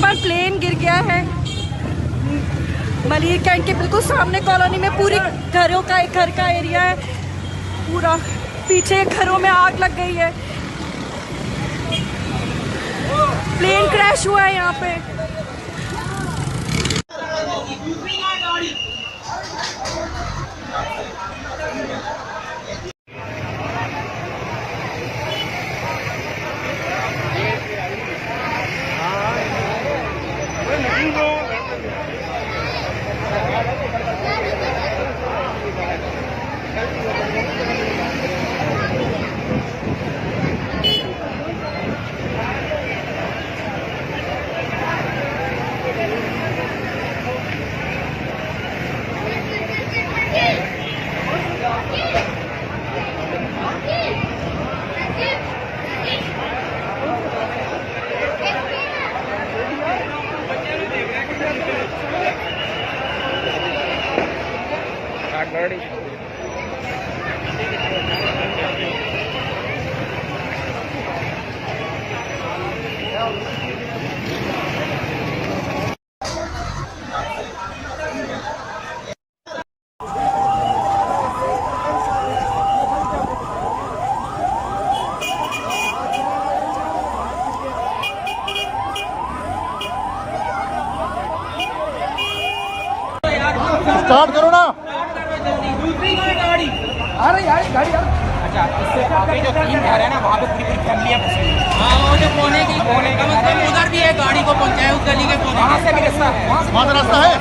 पर प्लेन गिर गया है। मलिर कैंट के बिल्कुल सामने कॉलोनी में पूरी घरों का घर का एरिया है, पूरा पीछे घरों में आग लग गई है। प्लेन क्रैश हुआ है यहाँ पे। स्टार्ट करो ना। दूसरी गाड़ी आ रही गाड़ी। अच्छा, इससे आगे जो 3 घर है ना, वहाँ पे पूरी फैमिलियाँ फंसी हुई हैं। हाँ, वो जो कोने कम से कम उधर भी है, गाड़ी को पहुँचाए उस गली के कोने। वहाँ से भी रास्ता है, वहाँ से रास्ता है।